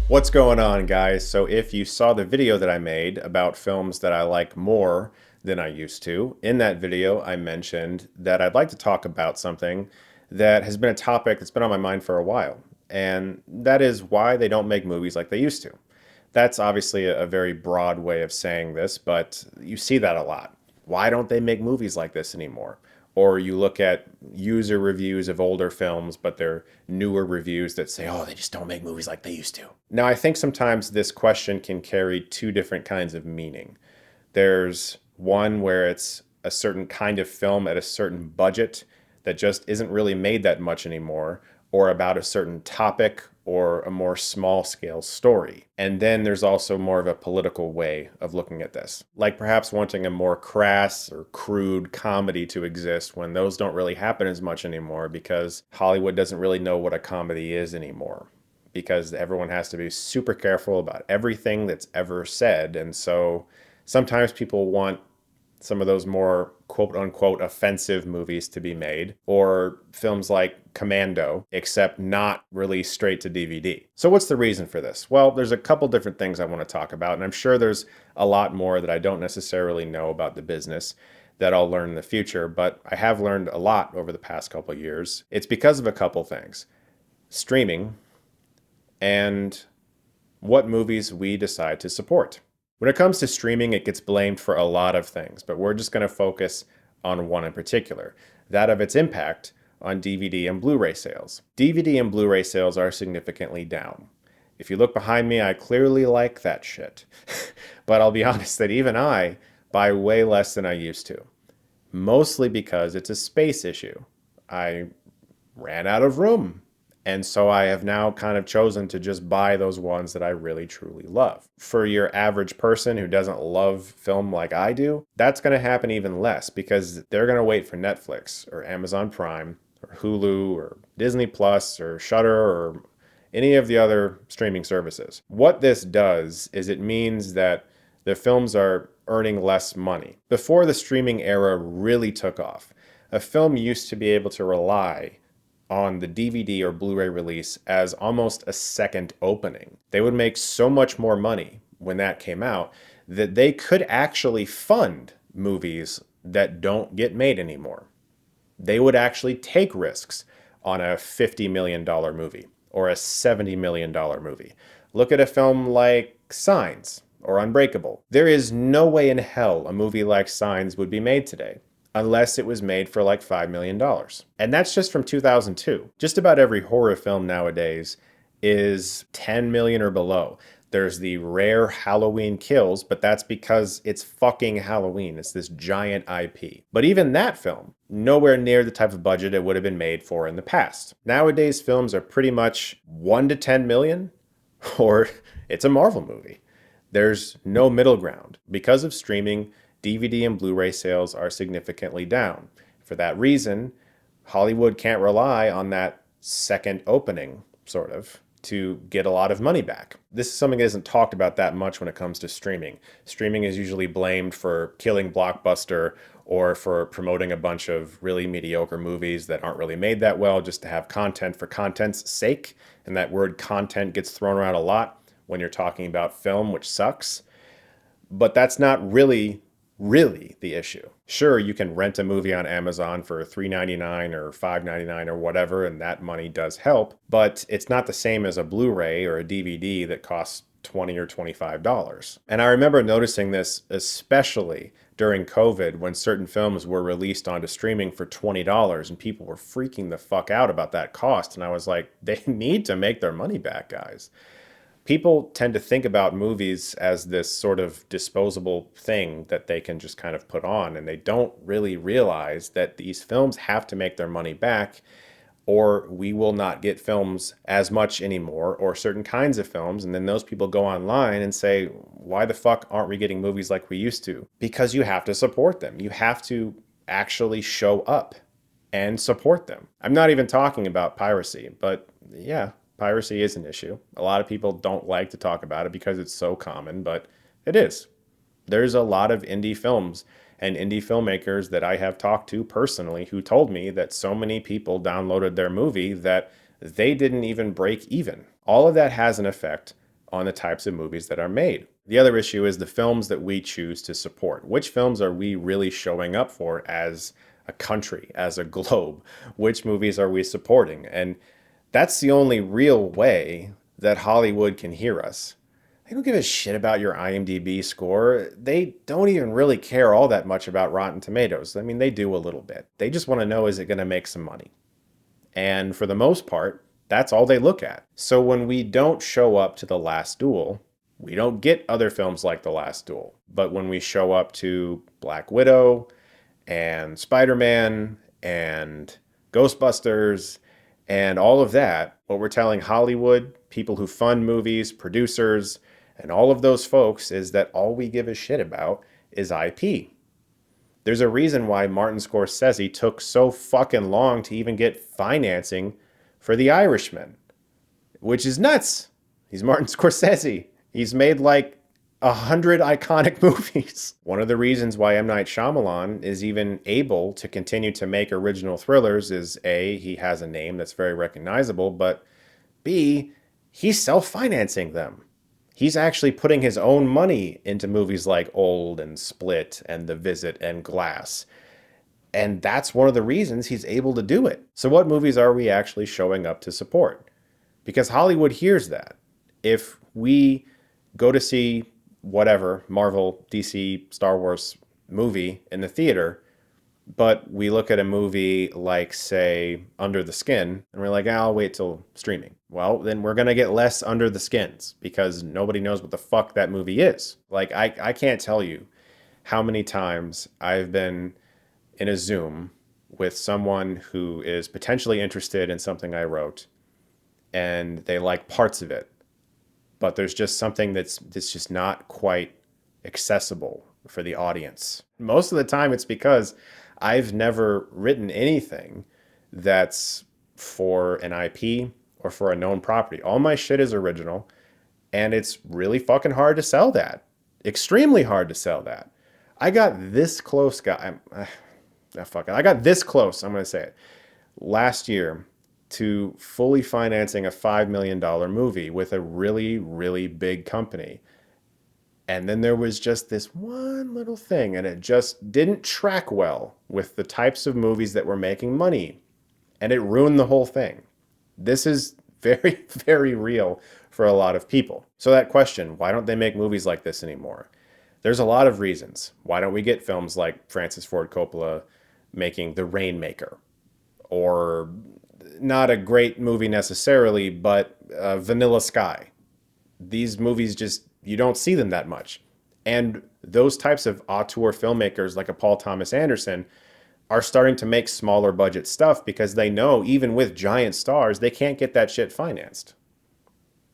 What's going on, guys? So if you saw the video that I made about films that I like more than I used to, in that video I mentioned that I'd like to talk about something that has been a topic that's been on my mind for a while, and that is why they don't make movies like they used to. That's obviously a very broad way of saying this, but you see that a lot. Why don't they make movies like this anymore? Or you look at user reviews of older films, but they're newer reviews that say, oh, they just don't make movies like they used to. Now, I think sometimes this question can carry two different kinds of meaning. There's one where it's a certain kind of film at a certain budget that just isn't really made that much anymore, or about a certain topic or a more small scale story. And then there's also more of a political way of looking at this, like perhaps wanting a more crass or crude comedy to exist when those don't really happen as much anymore because Hollywood doesn't really know what a comedy is anymore. Because everyone has to be super careful about everything that's ever said. And so sometimes people want some of those more quote unquote offensive movies to be made, or films like Commando, except not released straight to DVD. So, what's the reason for this? Well, there's a couple different things I want to talk about, and I'm sure there's a lot more that I don't necessarily know about the business that I'll learn in the future, but I have learned a lot over the past couple of years. It's because of a couple things: streaming and what movies we decide to support. When it comes to streaming, it gets blamed for a lot of things, but we're just going to focus on one in particular, that of its impact on DVD and Blu-ray sales. DVD and Blu-ray sales are significantly down. If you look behind me, I clearly like that shit. But I'll be honest that even I buy way less than I used to, mostly because it's a space issue. I ran out of room. And so I have now kind of chosen to just buy those ones that I really truly love. For your average person who doesn't love film like I do, that's going to happen even less because they're going to wait for Netflix or Amazon Prime or Hulu or Disney Plus or Shudder or any of the other streaming services. What this does is it means that the films are earning less money. Before the streaming era really took off, a film used to be able to rely on the DVD or Blu-ray release as almost a second opening. They would make so much more money when that came out that they could actually fund movies that don't get made anymore. They would actually take risks on a $50 million movie or a $70 million movie. Look at a film like Signs or Unbreakable. There is no way in hell a movie like Signs would be made today unless it was made for like $5 million. And that's just from 2002. Just about every horror film nowadays is 10 million or below. There's the rare Halloween Kills, but that's because it's fucking Halloween. It's this giant IP. But even that film, nowhere near the type of budget it would have been made for in the past. Nowadays, films are pretty much 1 to 10 million, or it's a Marvel movie. There's no middle ground. Because of streaming, DVD and Blu-ray sales are significantly down. For that reason, Hollywood can't rely on that second opening, sort of, to get a lot of money back. This is something that isn't talked about that much when it comes to streaming. Streaming is usually blamed for killing Blockbuster or for promoting a bunch of really mediocre movies that aren't really made that well just to have content for content's sake. And that word content gets thrown around a lot when you're talking about film, which sucks. But that's not really the issue. Sure, you can rent a movie on Amazon for $3.99 or $5.99 or whatever, and that money does help, but it's not the same as a Blu-ray or a DVD that costs $20 or $25. And I remember noticing this especially during COVID when certain films were released onto streaming for $20 and people were freaking the fuck out about that cost. And I was like, they need to make their money back, guys. People tend to think about movies as this sort of disposable thing that they can just kind of put on, and they don't really realize that these films have to make their money back, or we will not get films as much anymore, or certain kinds of films. And then those people go online and say, why the fuck aren't we getting movies like we used to? Because you have to support them. You have to actually show up and support them. I'm not even talking about piracy, but yeah, piracy is an issue. A lot of people don't like to talk about it because it's so common, but it is. There's a lot of indie films and indie filmmakers that I have talked to personally who told me that so many people downloaded their movie that they didn't even break even. All of that has an effect on the types of movies that are made. The other issue is the films that we choose to support. Which films are we really showing up for as a country, as a globe? Which movies are we supporting? And that's the only real way that Hollywood can hear us. They don't give a shit about your IMDb score. They don't even really care all that much about Rotten Tomatoes. I mean, they do a little bit. They just want to know, is it going to make some money? And for the most part, that's all they look at. So when we don't show up to The Last Duel, we don't get other films like The Last Duel. But when we show up to Black Widow and Spider-Man and Ghostbusters and all of that, what we're telling Hollywood, people who fund movies, producers, and all of those folks is that all we give a shit about is IP. There's a reason why Martin Scorsese took so fucking long to even get financing for The Irishman, which is nuts. He's Martin Scorsese. He's made like 100 iconic movies. One of the reasons why M. Night Shyamalan is even able to continue to make original thrillers is A, he has a name that's very recognizable, but B, he's self-financing them. He's actually putting his own money into movies like Old and Split and The Visit and Glass. And that's one of the reasons he's able to do it. So what movies are we actually showing up to support? Because Hollywood hears that. If we go to see whatever Marvel, DC, Star Wars movie in the theater, but we look at a movie like, say, Under the Skin, and we're like, I'll wait till streaming. Well, then we're going to get less Under the Skins because nobody knows what the fuck that movie is. Like, I can't tell you how many times I've been in a Zoom with someone who is potentially interested in something I wrote, and they like parts of it, but there's just something that's just not quite accessible for the audience. Most of the time it's because I've never written anything that's for an IP or for a known property. All my shit is original, and it's really fucking hard to sell that. Extremely hard to sell that. I got this close, I got this close, I'm going to say it, last year to fully financing a $5 million movie with a really, really big company. And then there was just this one little thing, and it just didn't track well with the types of movies that were making money. And it ruined the whole thing. This is very, very real for a lot of people. So that question, why don't they make movies like this anymore? There's a lot of reasons. Why don't we get films like Francis Ford Coppola making The Rainmaker? Or not a great movie necessarily, but Vanilla Sky. These movies just, you don't see them that much. And those types of auteur filmmakers like a Paul Thomas Anderson are starting to make smaller budget stuff because they know even with giant stars, they can't get that shit financed.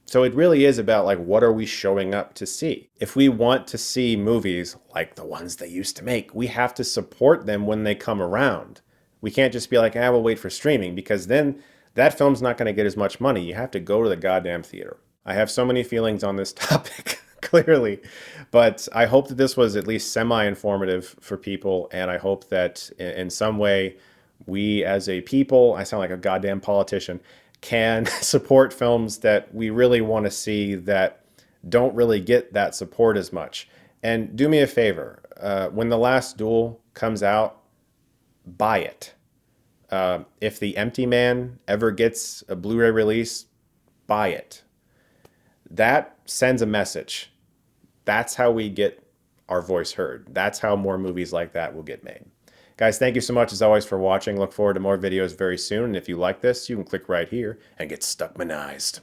So it really is about like, what are we showing up to see? If we want to see movies like the ones they used to make, we have to support them when they come around. We can't just be like, we'll wait for streaming, because then that film's not going to get as much money. You have to go to the goddamn theater. I have so many feelings on this topic, clearly, but I hope that this was at least semi-informative for people, and I hope that in some way we as a people, I sound like a goddamn politician, can support films that we really want to see that don't really get that support as much. And do me a favor, when The Last Duel comes out, buy it. If The Empty Man ever gets a Blu-ray release, buy it. That sends a message. That's how we get our voice heard. That's how more movies like that will get made. Guys, thank you so much as always for watching. Look forward to more videos very soon. And if you like this, you can click right here and get Stuckmanized.